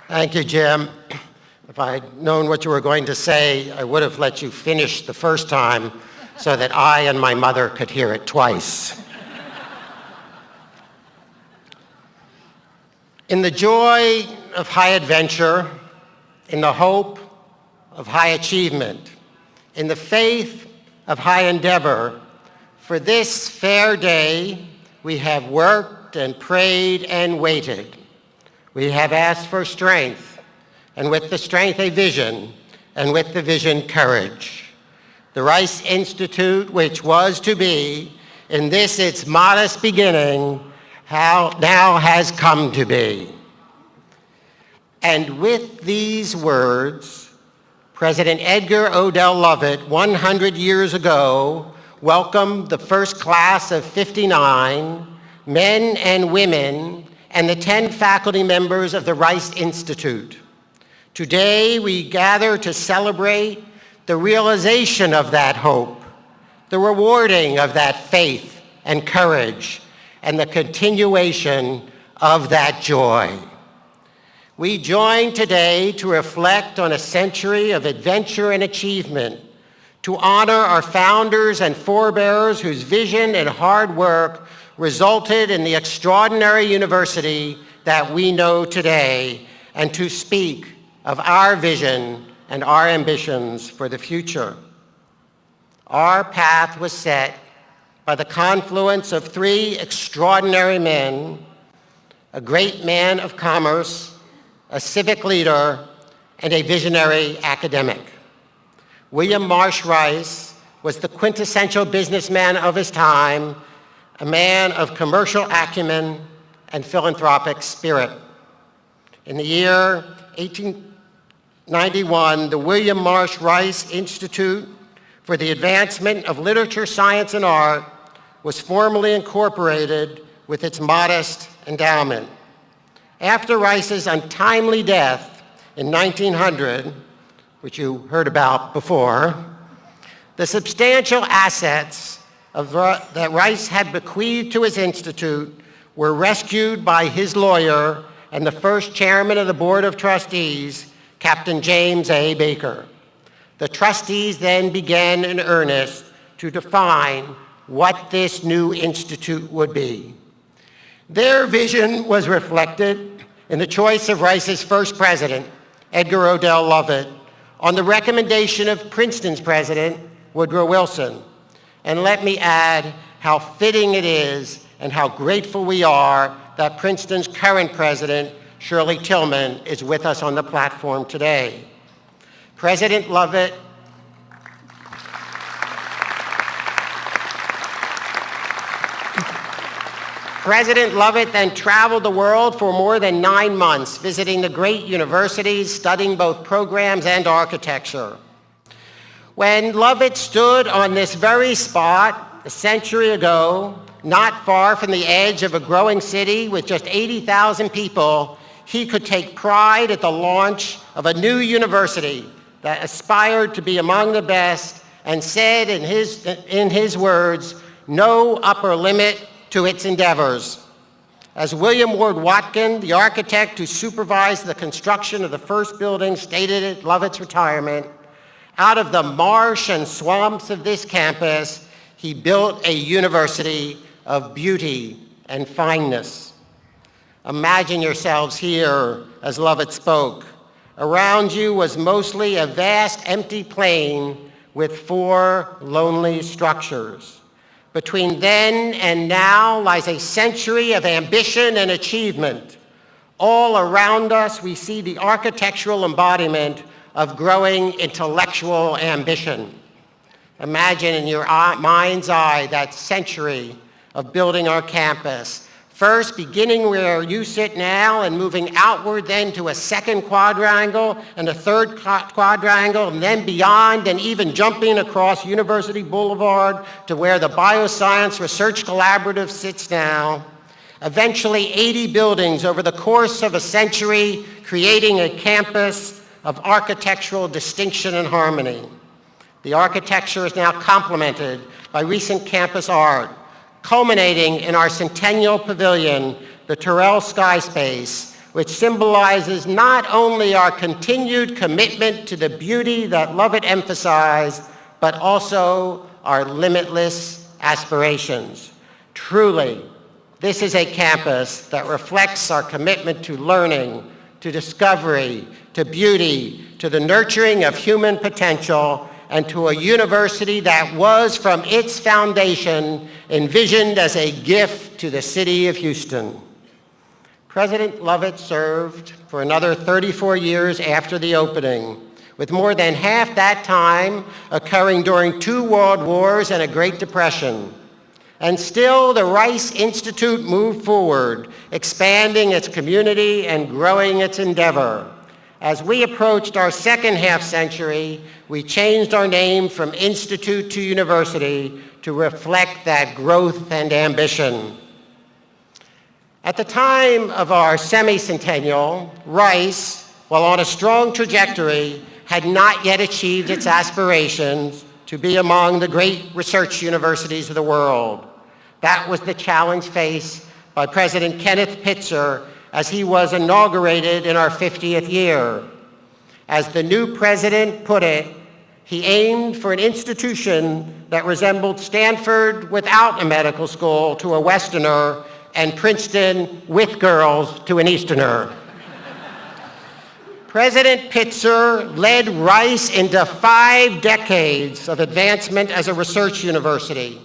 Thank you, Jim. If I'd known what you were going to say, I would have let you finish the first time so that I and my mother could hear it twice. In the joy of high adventure, in the hope of high achievement, in the faith of high endeavor, for this fair day we have worked and prayed and waited. We have asked for strength, and with the strength a vision, and with the vision courage. The Rice Institute, which was to be, in this its modest beginning, now has come to be. And with these words, President Edgar Odell Lovett, 100 years ago, welcomed the first class of 59 men and women and the 10 faculty members of the Rice Institute. Today, we gather to celebrate the realization of that hope, the rewarding of that faith and courage, and the continuation of that joy. We join today to reflect on a century of adventure and achievement, to honor our founders and forebears whose vision and hard work resulted in the extraordinary university that we know today, and to speak of our vision and our ambitions for the future. Our path was set by the confluence of three extraordinary men: a great man of commerce, a civic leader, and a visionary academic. William Marsh Rice was the quintessential businessman of his time, a man of commercial acumen and philanthropic spirit. In the year 1891, the William Marsh Rice Institute for the Advancement of Literature, Science, and Art was formally incorporated with its modest endowment. After Rice's untimely death in 1900, which you heard about before, the substantial assets that Rice had bequeathed to his institute were rescued by his lawyer and the first chairman of the Board of Trustees, Captain James A. Baker. The trustees then began in earnest to define what this new institute would be. Their vision was reflected in the choice of Rice's first president, Edgar Odell Lovett, on the recommendation of Princeton's president, Woodrow Wilson. And let me add how fitting it is and how grateful we are that Princeton's current president, Shirley Tilghman, is with us on the platform today. President Lovett then traveled the world for more than 9 months, visiting the great universities, studying both programs and architecture. When Lovett stood on this very spot a century ago, not far from the edge of a growing city with just 80,000 people, he could take pride at the launch of a new university that aspired to be among the best and said in his words, "No upper limit to its endeavors." As William Ward Watkin, the architect who supervised the construction of the first building, stated at Lovett's retirement, "Out of the marsh and swamps of this campus, he built a university of beauty and fineness." Imagine yourselves here as Lovett spoke. Around you was mostly a vast empty plain with 4 lonely structures. Between then and now lies a century of ambition and achievement. All around us, we see the architectural embodiment of growing intellectual ambition. Imagine in your mind's eye that century of building our campus, first beginning where you sit now and moving outward then to a second quadrangle and a third quadrangle, and then beyond, and even jumping across University Boulevard to where the Bioscience Research Collaborative sits now. Eventually 80 buildings over the course of a century, creating a campus of architectural distinction and harmony. The architecture is now complemented by recent campus art, culminating in our Centennial Pavilion, the Terrell Sky Space, which symbolizes not only our continued commitment to the beauty that Lovett emphasized, but also our limitless aspirations. Truly, this is a campus that reflects our commitment to learning, to discovery, to beauty, to the nurturing of human potential, and to a university that was, from its foundation, envisioned as a gift to the city of Houston. President Lovett served for another 34 years after the opening, with more than half that time occurring during 2 world wars and a Great Depression. And still, the Rice Institute moved forward, expanding its community and growing its endeavor. As we approached our second half-century, we changed our name from Institute to University to reflect that growth and ambition. At the time of our semi-centennial, Rice, while on a strong trajectory, had not yet achieved its aspirations to be among the great research universities of the world. That was the challenge faced by President Kenneth Pitzer as he was inaugurated in our 50th year. As the new president put it, he aimed for an institution that resembled Stanford without a medical school to a Westerner and Princeton with girls to an Easterner. President Pitzer led Rice into 5 decades of advancement as a research university.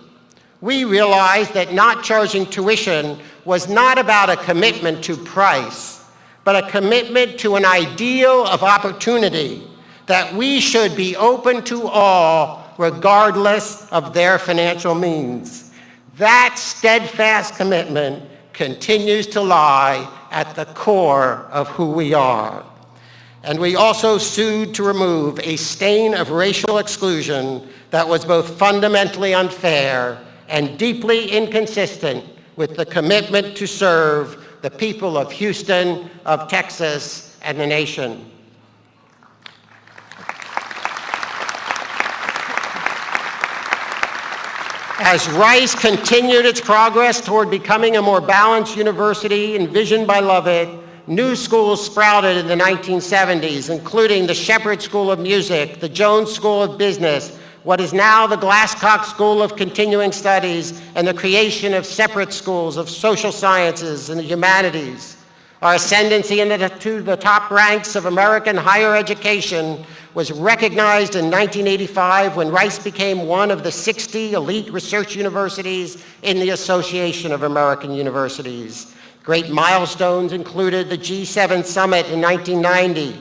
We realized that not charging tuition was not about a commitment to price, but a commitment to an ideal of opportunity that we should be open to all, regardless of their financial means. That steadfast commitment continues to lie at the core of who we are. And we also sued to remove a stain of racial exclusion that was both fundamentally unfair and deeply inconsistent with the commitment to serve the people of Houston, of Texas, and the nation. As Rice continued its progress toward becoming a more balanced university envisioned by Lovett, new schools sprouted in the 1970s, including the Shepherd School of Music, the Jones School of Business, what is now the Glasscock School of Continuing Studies, and the creation of separate schools of social sciences and the humanities. Our ascendancy to the top ranks of American higher education was recognized in 1985 when Rice became one of the 60 elite research universities in the Association of American Universities. Great milestones included the G7 Summit in 1990,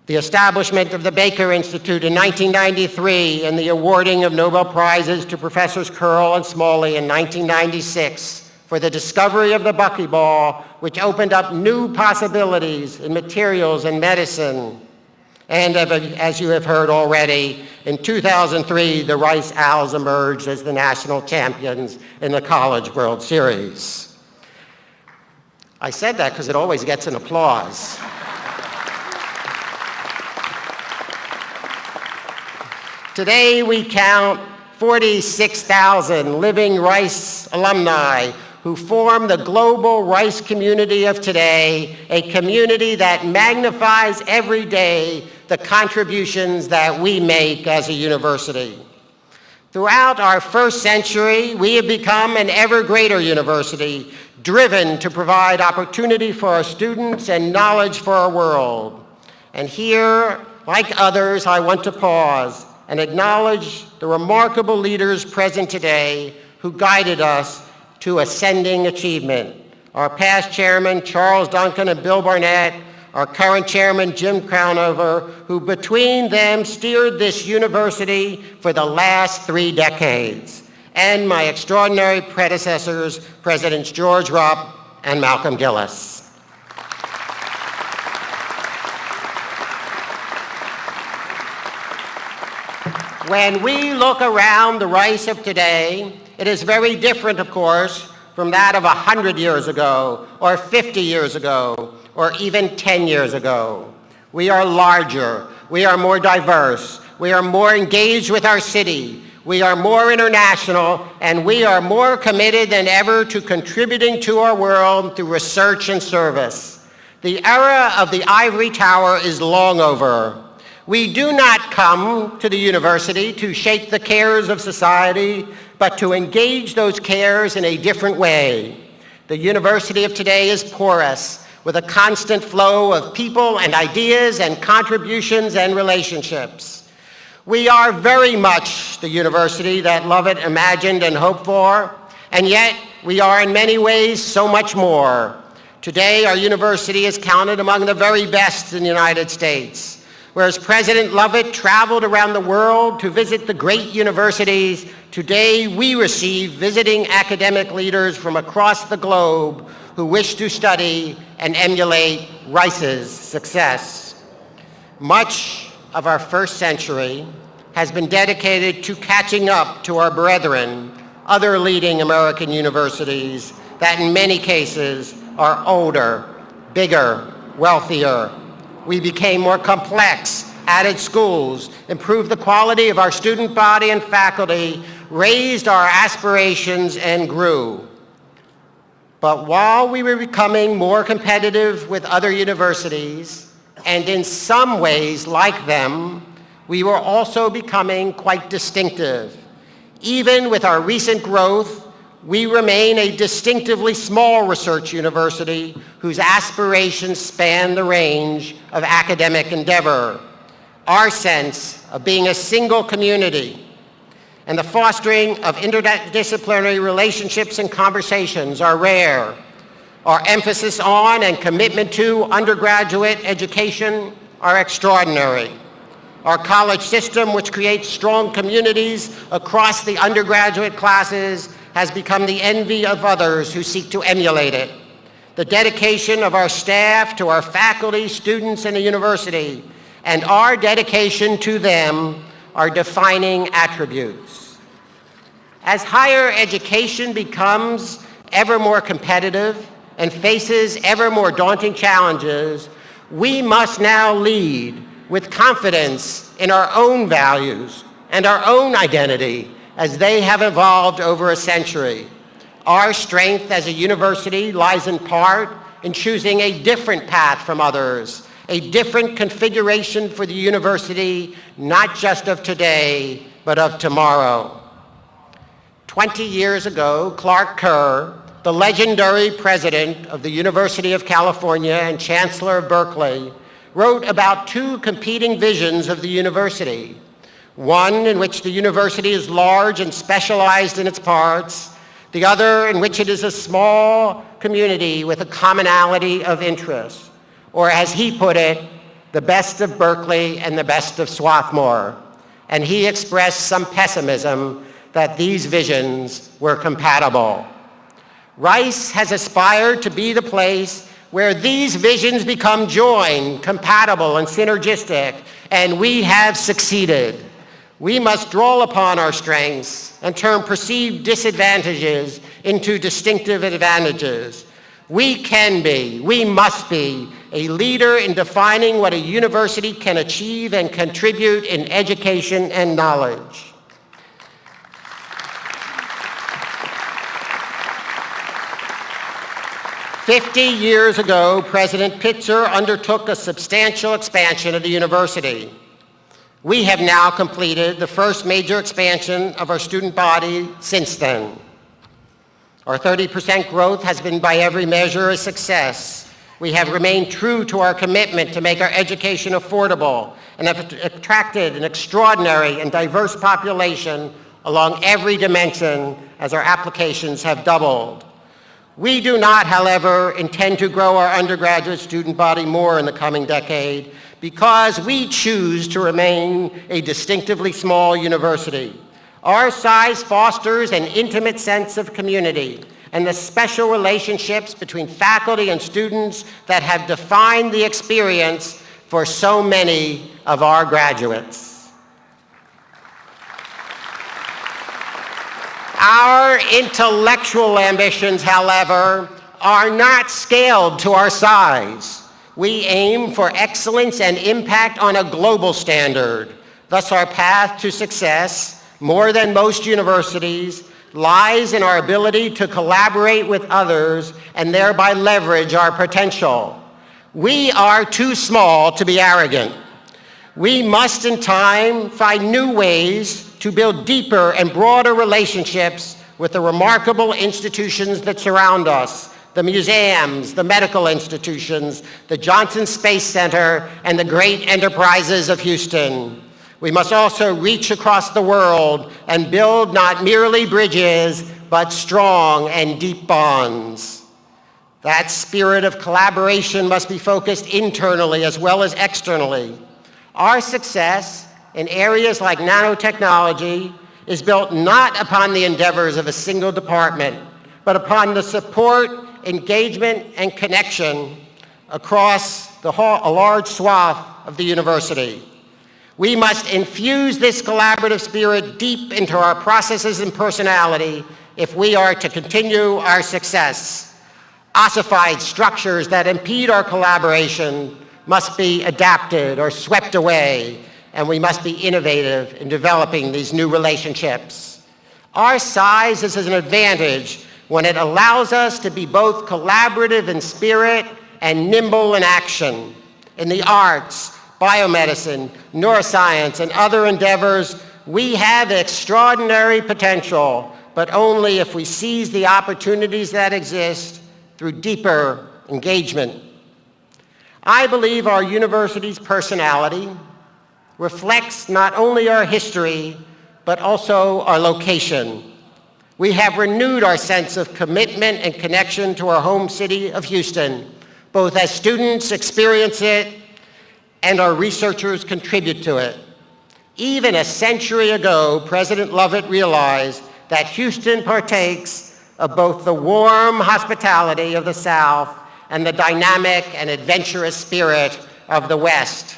the establishment of the Baker Institute in 1993, and the awarding of Nobel Prizes to Professors Curl and Smalley in 1996 for the discovery of the buckyball, which opened up new possibilities in materials and medicine. And as you have heard already, in 2003, the Rice Owls emerged as the national champions in the College World Series. I said that because it always gets an applause. Today, we count 46,000 living Rice alumni who form the global Rice community of today, a community that magnifies every day the contributions that we make as a university. Throughout our first century, we have become an ever greater university, driven to provide opportunity for our students and knowledge for our world. And here, like others, I want to pause and acknowledge the remarkable leaders present today who guided us to ascending achievement. Our past chairman, Charles Duncan and Bill Barnett, our current chairman, Jim Crownover, who between them steered this university for the last 3 decades, and my extraordinary predecessors, Presidents George Rupp and Malcolm Gillis. When we look around the Rice of today, it is very different, of course, from that of 100 years ago, or 50 years ago, or even 10 years ago. We are larger, we are more diverse, we are more engaged with our city, we are more international, and we are more committed than ever to contributing to our world through research and service. The era of the ivory tower is long over. We do not come to the university to shape the cares of society, but to engage those cares in a different way. The university of today is porous, with a constant flow of people and ideas and contributions and relationships. We are very much the university that Lovett imagined and hoped for, and yet we are in many ways so much more. Today, our university is counted among the very best in the United States. Whereas President Lovett traveled around the world to visit the great universities, today we receive visiting academic leaders from across the globe who wish to study and emulate Rice's success. Much of our first century has been dedicated to catching up to our brethren, other leading American universities that in many cases are older, bigger, wealthier. We became more complex, added schools, improved the quality of our student body and faculty, raised our aspirations, and grew. But while we were becoming more competitive with other universities, and in some ways like them, we were also becoming quite distinctive. Even with our recent growth, we remain a distinctively small research university whose aspirations span the range of academic endeavor. Our sense of being a single community and the fostering of interdisciplinary relationships and conversations are rare. Our emphasis on and commitment to undergraduate education are extraordinary. Our college system, which creates strong communities across the undergraduate classes, has become the envy of others who seek to emulate it. The dedication of our staff to our faculty, students, and the university, and our dedication to them are defining attributes. As higher education becomes ever more competitive and faces ever more daunting challenges, we must now lead with confidence in our own values and our own identity as they have evolved over a century. Our strength as a university lies in part in choosing a different path from others, a different configuration for the university, not just of today, but of tomorrow. 20 years ago, Clark Kerr, the legendary president of the University of California and Chancellor of Berkeley, wrote about two competing visions of the university. One in which the university is large and specialized in its parts, the other in which it is a small community with a commonality of interest, or as he put it, the best of Berkeley and the best of Swarthmore. And he expressed some pessimism that these visions were compatible. Rice has aspired to be the place where these visions become joined, compatible, and synergistic, and we have succeeded. We must draw upon our strengths and turn perceived disadvantages into distinctive advantages. We can be, we must be, a leader in defining what a university can achieve and contribute in education and knowledge. "50 years ago, President Pitzer undertook a substantial expansion of the university. We have now completed the first major expansion of our student body since then. Our 30% growth has been by every measure a success. We have remained true to our commitment to make our education affordable and have attracted an extraordinary and diverse population along every dimension as our applications have doubled. We do not, however, intend to grow our undergraduate student body more in the coming decade because we choose to remain a distinctively small university. Our size fosters an intimate sense of community and the special relationships between faculty and students that have defined the experience for so many of our graduates. Our intellectual ambitions, however, are not scaled to our size. We aim for excellence and impact on a global standard. Thus, our path to success more than most universities, lies in our ability to collaborate with others and thereby leverage our potential. We are too small to be arrogant. We must in time find new ways to build deeper and broader relationships with the remarkable institutions that surround us, the museums, the medical institutions, the Johnson Space Center, and the great enterprises of Houston. We must also reach across the world and build not merely bridges, but strong and deep bonds. That spirit of collaboration must be focused internally as well as externally. Our success in areas like nanotechnology is built not upon the endeavors of a single department, but upon the support, engagement, and connection across a large swath of the university. We must infuse this collaborative spirit deep into our processes and personality if we are to continue our success. Ossified structures that impede our collaboration must be adapted or swept away, and we must be innovative in developing these new relationships. Our size is an advantage when it allows us to be both collaborative in spirit and nimble in action. In the arts, biomedicine, neuroscience, and other endeavors, we have extraordinary potential, but only if we seize the opportunities that exist through deeper engagement. I believe our university's personality reflects not only our history, but also our location. We have renewed our sense of commitment and connection to our home city of Houston, both as students experience it and our researchers contribute to it. Even a century ago, President Lovett realized that Houston partakes of both the warm hospitality of the South and the dynamic and adventurous spirit of the West.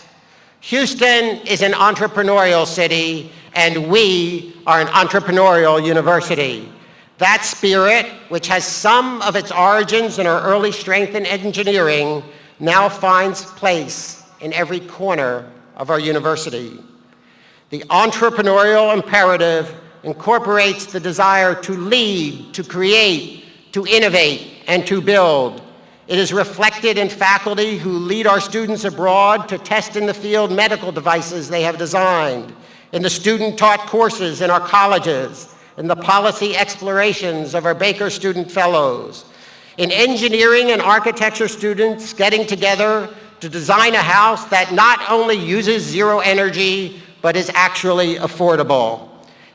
Houston is an entrepreneurial city, and we are an entrepreneurial university. That spirit, which has some of its origins in our early strength in engineering, now finds place in every corner of our university. The entrepreneurial imperative incorporates the desire to lead, to create, to innovate, and to build. It is reflected in faculty who lead our students abroad to test in the field medical devices they have designed, in the student-taught courses in our colleges, in the policy explorations of our Baker Student Fellows, in engineering and architecture students getting together to design a house that not only uses zero energy, but is actually affordable,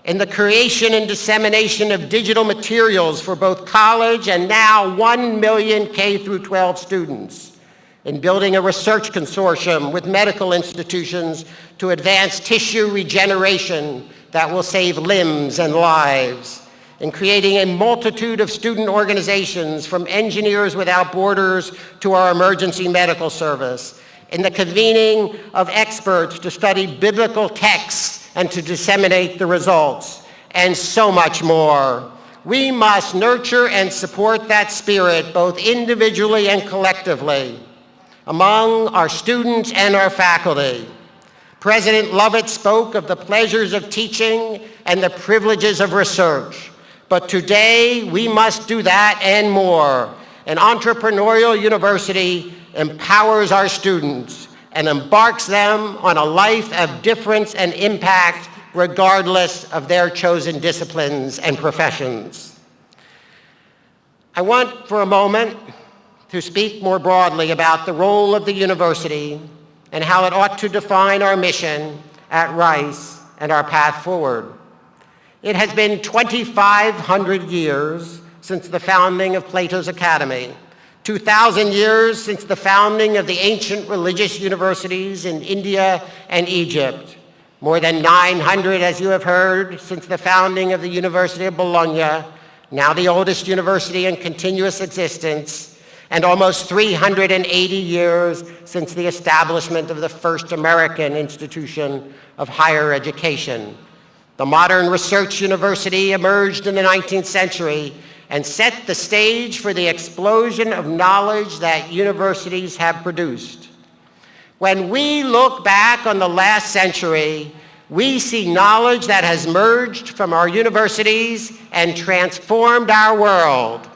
in the creation and dissemination of digital materials for both college and now 1 million K-12 students, in building a research consortium with medical institutions to advance tissue regeneration that will save limbs and lives, in creating a multitude of student organizations from Engineers Without Borders to our emergency medical service, in the convening of experts to study biblical texts and to disseminate the results, and so much more. We must nurture and support that spirit both individually and collectively among our students and our faculty. President Lovett spoke of the pleasures of teaching and the privileges of research, but today we must do that and more. An entrepreneurial university empowers our students and embarks them on a life of difference and impact regardless of their chosen disciplines and professions. I want for a moment to speak more broadly about the role of the university and how it ought to define our mission at Rice and our path forward. It has been 2,500 years since the founding of Plato's Academy, 2,000 years since the founding of the ancient religious universities in India and Egypt, more than 900, as you have heard, since the founding of the University of Bologna, now the oldest university in continuous existence, and almost 380 years since the establishment of the first American institution of higher education. The modern research university emerged in the 19th century and set the stage for the explosion of knowledge that universities have produced. When we look back on the last century, We see knowledge that has emerged from our universities and transformed our world.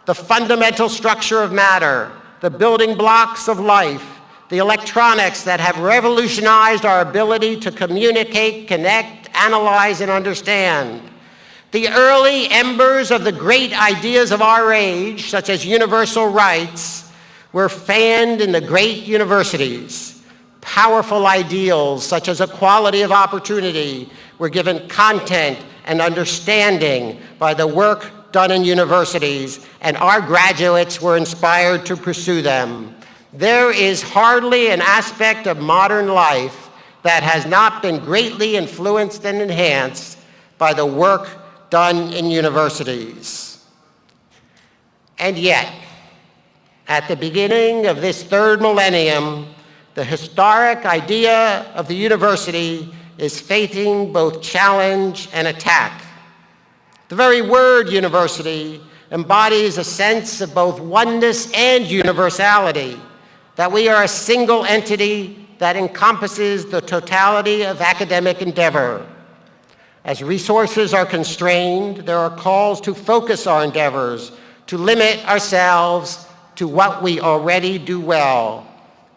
The fundamental structure of matter, the building blocks of life, the electronics that have revolutionized our ability to communicate, connect, analyze, and understand. The early embers of the great ideas of our age, such as universal rights, were fanned in the great universities. Powerful ideals, such as equality of opportunity, were given content and understanding by the work done in universities, and our graduates were inspired to pursue them. There is hardly an aspect of modern life that has not been greatly influenced and enhanced by the work done in universities. And yet, at the beginning of this third millennium, the historic idea of the university is facing both challenge and attack. The very word university embodies a sense of both oneness and universality, that we are a single entity that encompasses the totality of academic endeavor. As resources are constrained, there are calls to focus our endeavors, to limit ourselves to what we already do well.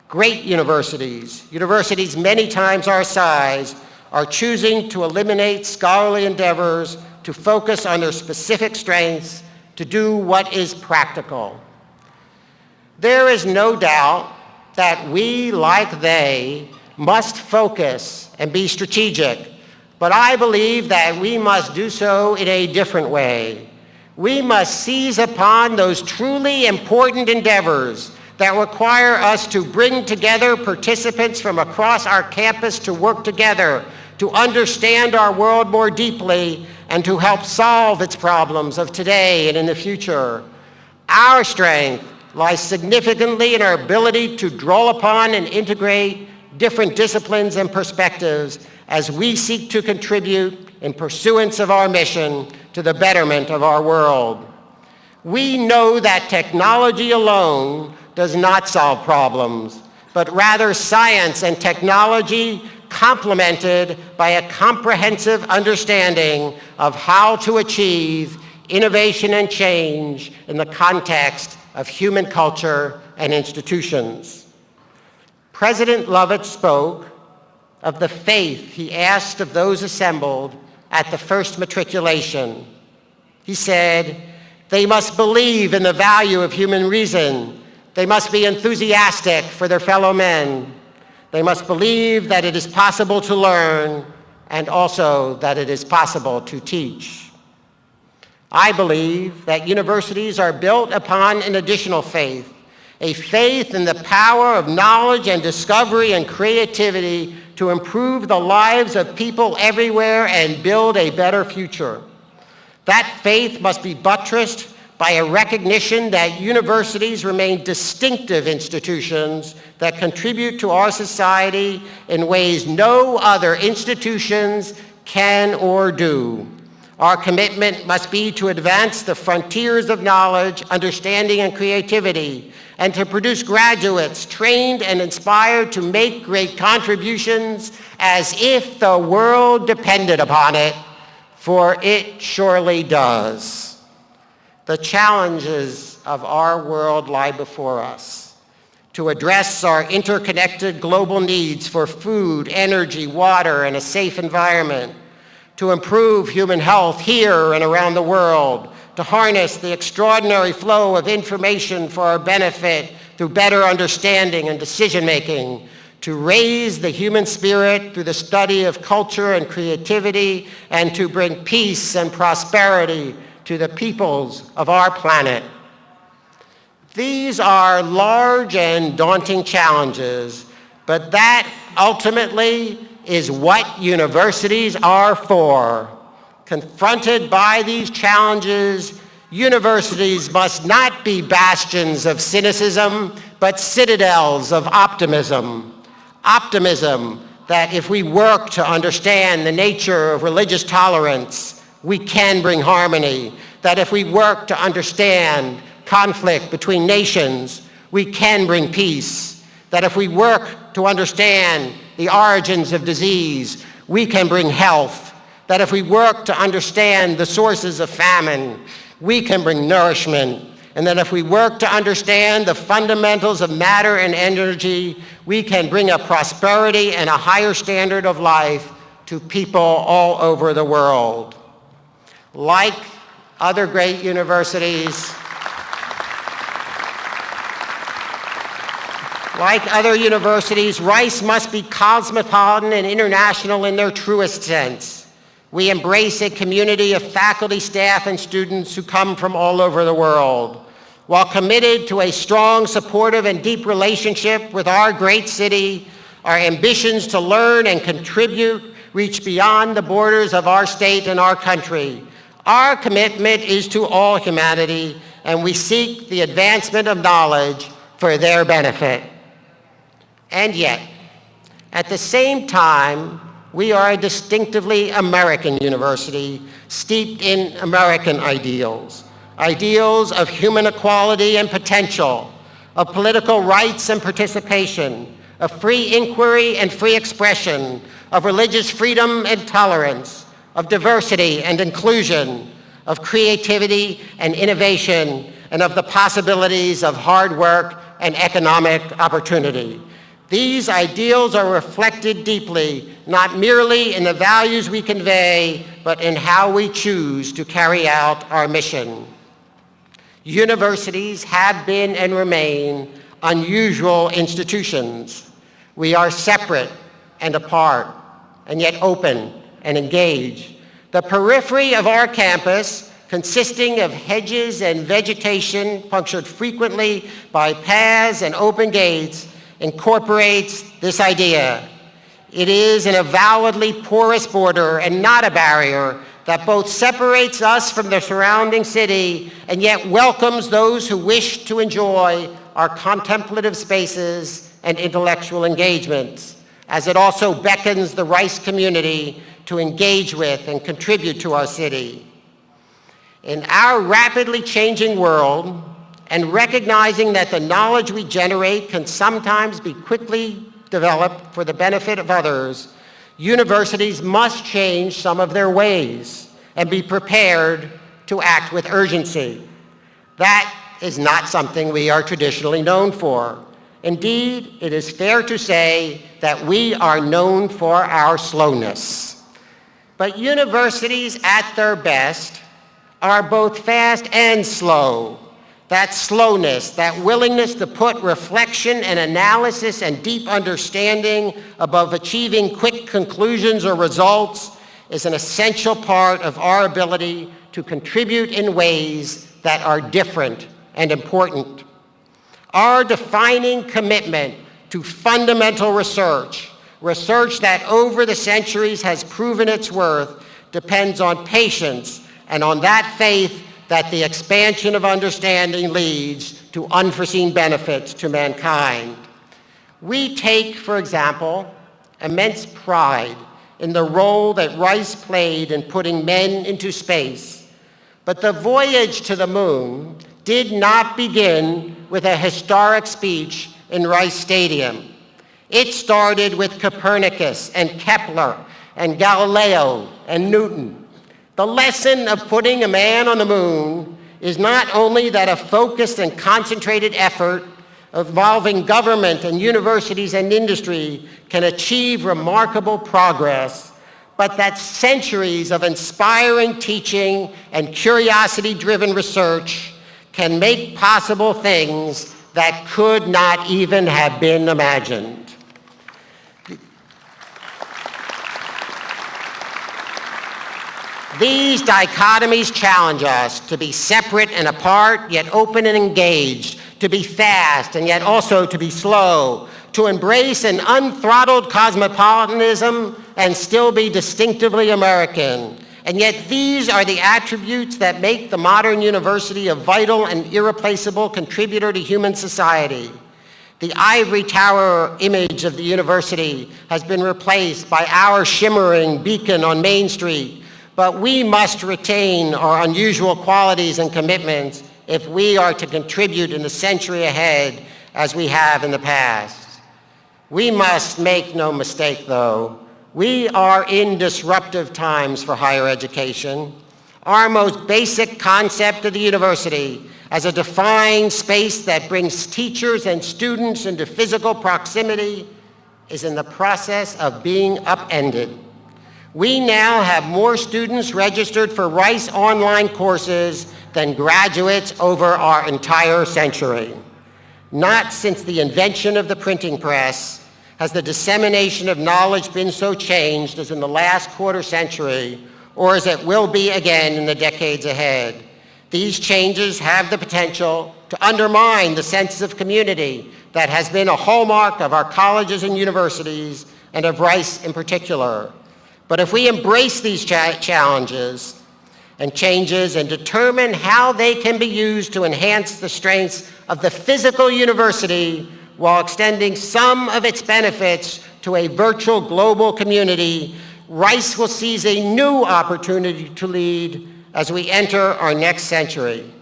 Great universities many times our size, are choosing to eliminate scholarly endeavors, to focus on their specific strengths, to do what is practical. There is no doubt that we, like they, must focus and be strategic, but I believe that we must do so in a different way. We must seize upon those truly important endeavors that require us to bring together participants from across our campus to work together, to understand our world more deeply, and to help solve its problems of today and in the future. Our strength lies significantly in our ability to draw upon and integrate different disciplines and perspectives as we seek to contribute in pursuance of our mission to the betterment of our world. We know that technology alone does not solve problems, but rather science and technology complemented by a comprehensive understanding of how to achieve innovation and change in the context of human culture and institutions. President Lovett spoke of the faith he asked of those assembled at the first matriculation. He said, "They must believe in the value of human reason. They must be enthusiastic for their fellow men. They must believe that it is possible to learn and also that it is possible to teach." I believe that universities are built upon an additional faith, a faith in the power of knowledge and discovery and creativity to improve the lives of people everywhere and build a better future. That faith must be buttressed by a recognition that universities remain distinctive institutions that contribute to our society in ways no other institutions can or do. Our commitment must be to advance the frontiers of knowledge, understanding, and creativity, and to produce graduates trained and inspired to make great contributions as if the world depended upon it, for it surely does. The challenges of our world lie before us. To address our interconnected global needs for food, energy, water, and a safe environment, to improve human health here and around the world, to harness the extraordinary flow of information for our benefit through better understanding and decision-making, to raise the human spirit through the study of culture and creativity, and to bring peace and prosperity to the peoples of our planet. These are large and daunting challenges, but that ultimately is what universities are for. Confronted by these challenges, universities must not be bastions of cynicism, but citadels of optimism. Optimism that if we work to understand the nature of religious tolerance, we can bring harmony. That if we work to understand conflict between nations, we can bring peace. That if we work to understand the origins of disease, we can bring health. That if we work to understand the sources of famine, we can bring nourishment. And that if we work to understand the fundamentals of matter and energy, we can bring a prosperity and a higher standard of life to people all over the world. Like other great universities, Rice must be cosmopolitan and international in their truest sense. We embrace a community of faculty, staff, and students who come from all over the world. While committed to a strong, supportive, and deep relationship with our great city, our ambitions to learn and contribute reach beyond the borders of our state and our country. Our commitment is to all humanity, and we seek the advancement of knowledge for their benefit. And yet, at the same time, we are a distinctively American university, steeped in American ideals. Ideals of human equality and potential, of political rights and participation, of free inquiry and free expression, of religious freedom and tolerance, of diversity and inclusion, of creativity and innovation, and of the possibilities of hard work and economic opportunity. These ideals are reflected deeply, not merely in the values we convey, but in how we choose to carry out our mission. Universities have been and remain unusual institutions. We are separate and apart, and yet open and engaged. The periphery of our campus, consisting of hedges and vegetation punctured frequently by paths and open gates, incorporates this idea. It is an avowedly porous border and not a barrier that both separates us from the surrounding city and yet welcomes those who wish to enjoy our contemplative spaces and intellectual engagements, as it also beckons the Rice community to engage with and contribute to our city. In our rapidly changing world, and recognizing that the knowledge we generate can sometimes be quickly developed for the benefit of others, universities must change some of their ways and be prepared to act with urgency. That is not something we are traditionally known for. Indeed, it is fair to say that we are known for our slowness. But universities at their best are both fast and slow. That slowness, that willingness to put reflection and analysis and deep understanding above achieving quick conclusions or results is an essential part of our ability to contribute in ways that are different and important. Our defining commitment to fundamental research that over the centuries has proven its worth, depends on patience and on that faith that the expansion of understanding leads to unforeseen benefits to mankind. We take, for example, immense pride in the role that Rice played in putting men into space. But the voyage to the moon did not begin with a historic speech in Rice Stadium. It started with Copernicus and Kepler and Galileo and Newton. The lesson of putting a man on the moon is not only that a focused and concentrated effort involving government and universities and industry can achieve remarkable progress, but that centuries of inspiring teaching and curiosity-driven research can make possible things that could not even have been imagined. These dichotomies challenge us to be separate and apart, yet open and engaged, to be fast and yet also to be slow, to embrace an unthrottled cosmopolitanism and still be distinctively American. And yet these are the attributes that make the modern university a vital and irreplaceable contributor to human society. The ivory tower image of the university has been replaced by our shimmering beacon on Main Street. But we must retain our unusual qualities and commitments if we are to contribute in the century ahead as we have in the past. We must make no mistake, though, We are in disruptive times for higher education. Our most basic concept of the university as a defined space that brings teachers and students into physical proximity is in the process of being upended. We now have more students registered for Rice online courses than graduates over our entire century. Not since the invention of the printing press has the dissemination of knowledge been so changed as in the last quarter century, or as it will be again in the decades ahead. These changes have the potential to undermine the sense of community that has been a hallmark of our colleges and universities, and of Rice in particular. But if we embrace these challenges and changes and determine how they can be used to enhance the strengths of the physical university while extending some of its benefits to a virtual global community, Rice will seize a new opportunity to lead as we enter our next century.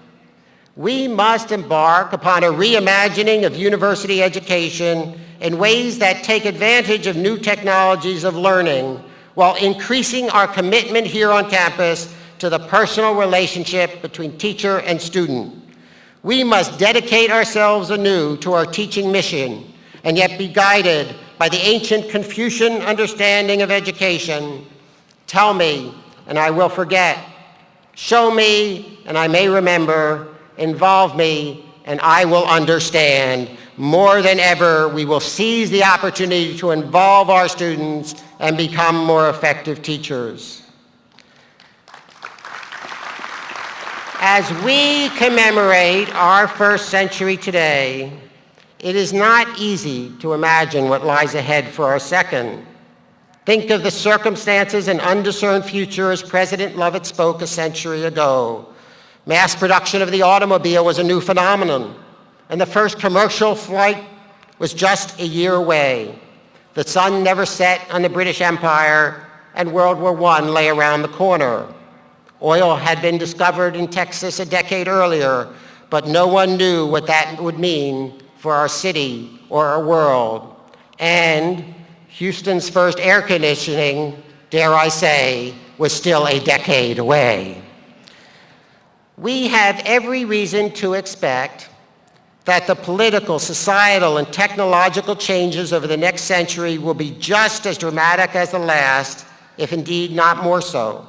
We must embark upon a reimagining of university education in ways that take advantage of new technologies of learning while increasing our commitment here on campus to the personal relationship between teacher and student. We must dedicate ourselves anew to our teaching mission and yet be guided by the ancient Confucian understanding of education. Tell me, and I will forget. Show me, and I may remember. Involve me, and I will understand. More than ever, we will seize the opportunity to involve our students and become more effective teachers. As we commemorate our first century today, it is not easy to imagine what lies ahead for our second. Think of the circumstances and undiscerned future as President Lovett spoke a century ago. Mass production of the automobile was a new phenomenon, and the first commercial flight was just a year away. The sun never set on the British Empire, and World War I lay around the corner. Oil had been discovered in Texas a decade earlier, but no one knew what that would mean for our city or our world. And Houston's first air conditioning, dare I say, was still a decade away. We have every reason to expect that the political, societal, and technological changes over the next century will be just as dramatic as the last, if indeed not more so.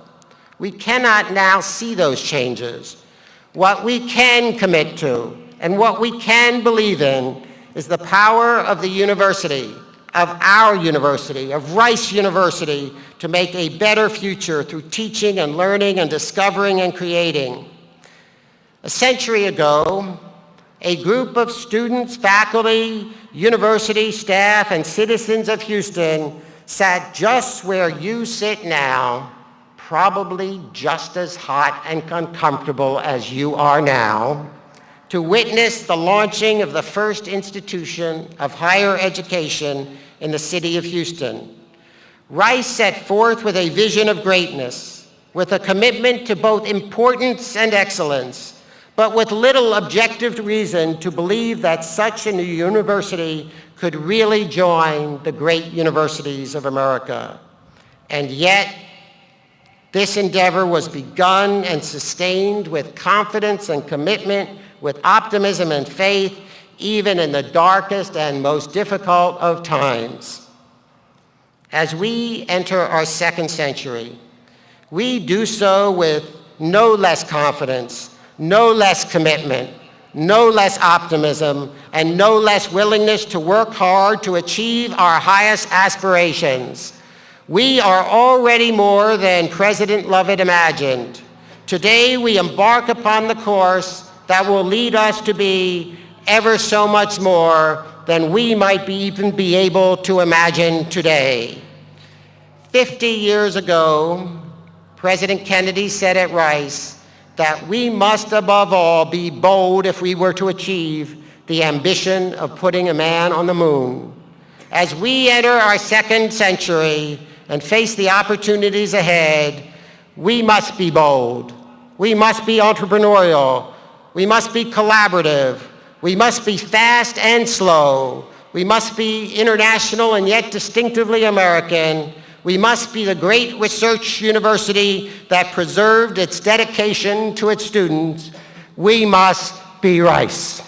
We cannot now see those changes. What we can commit to and what we can believe in is the power of the university, of our university, of Rice University, to make a better future through teaching and learning and discovering and creating. A century ago, a group of students, faculty, university staff, and citizens of Houston sat just where you sit now, probably just as hot and uncomfortable as you are now, to witness the launching of the first institution of higher education in the city of Houston. Rice set forth with a vision of greatness, with a commitment to both importance and excellence, but with little objective reason to believe that such a new university could really join the great universities of America. And yet, this endeavor was begun and sustained with confidence and commitment, with optimism and faith, even in the darkest and most difficult of times. As we enter our second century, we do so with no less confidence, no less commitment, no less optimism, and no less willingness to work hard to achieve our highest aspirations. We are already more than President Lovett imagined. Today, we embark upon the course that will lead us to be ever so much more than we might even be able to imagine today. 50 years ago, President Kennedy said at Rice that we must above all be bold if we were to achieve the ambition of putting a man on the moon. As we enter our second century and face the opportunities ahead, we must be bold. We must be entrepreneurial. We must be collaborative. We must be fast and slow. We must be international and yet distinctively American. We must be the great research university that preserved its dedication to its students. We must be Rice.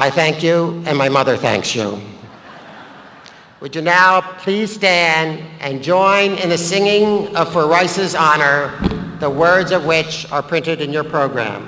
I thank you, and my mother thanks you. Would you now please stand and join in the singing of For Rice's Honor, the words of which are printed in your program.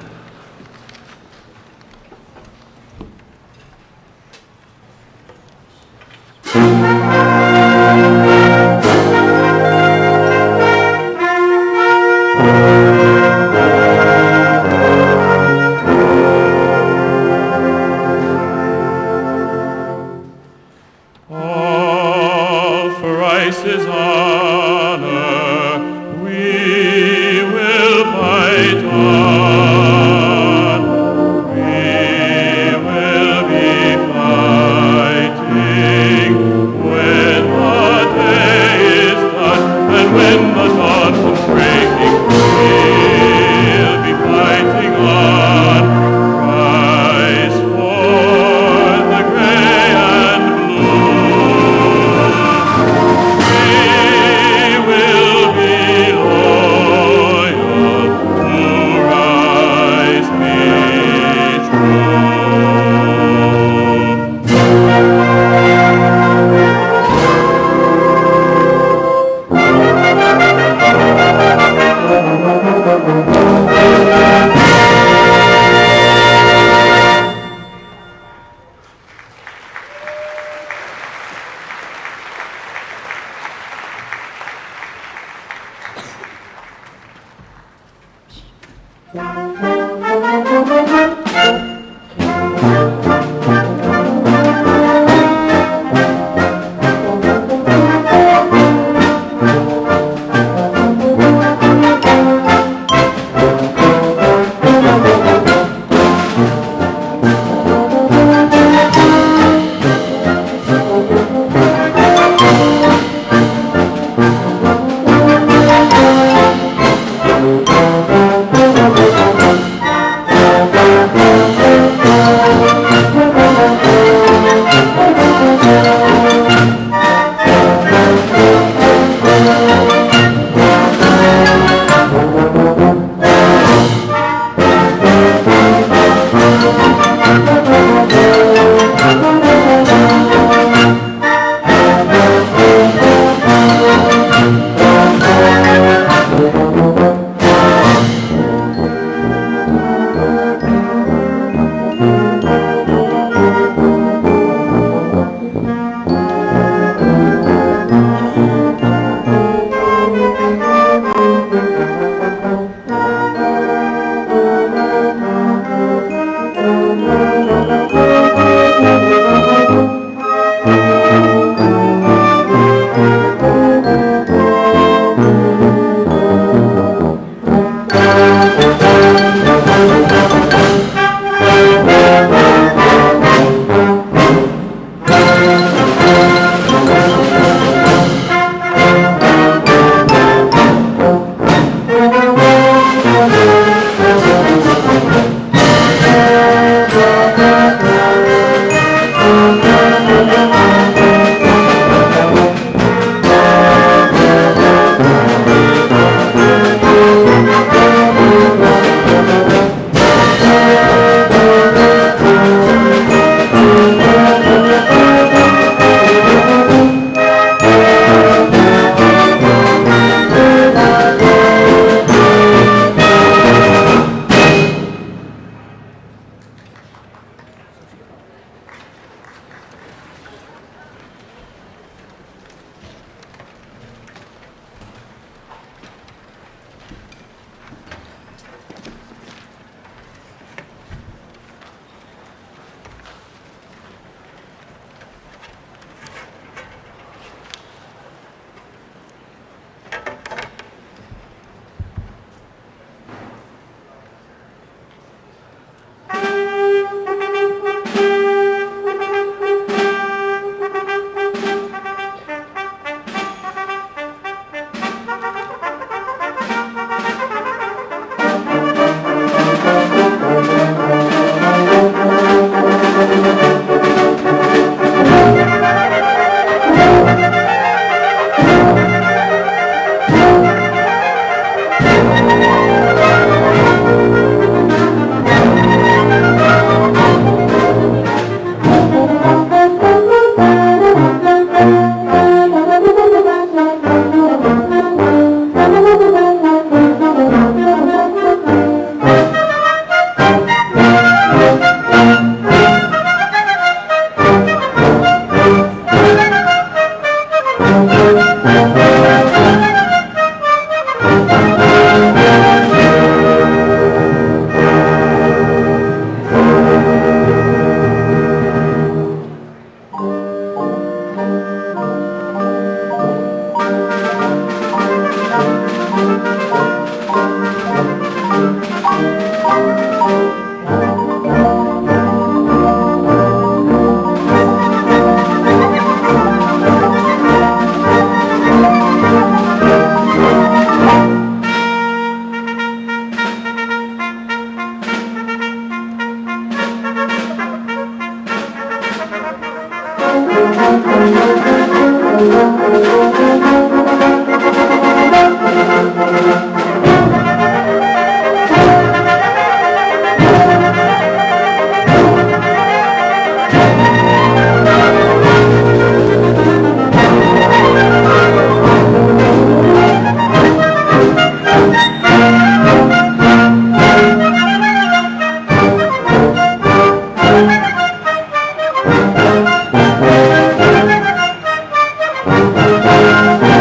Thank you.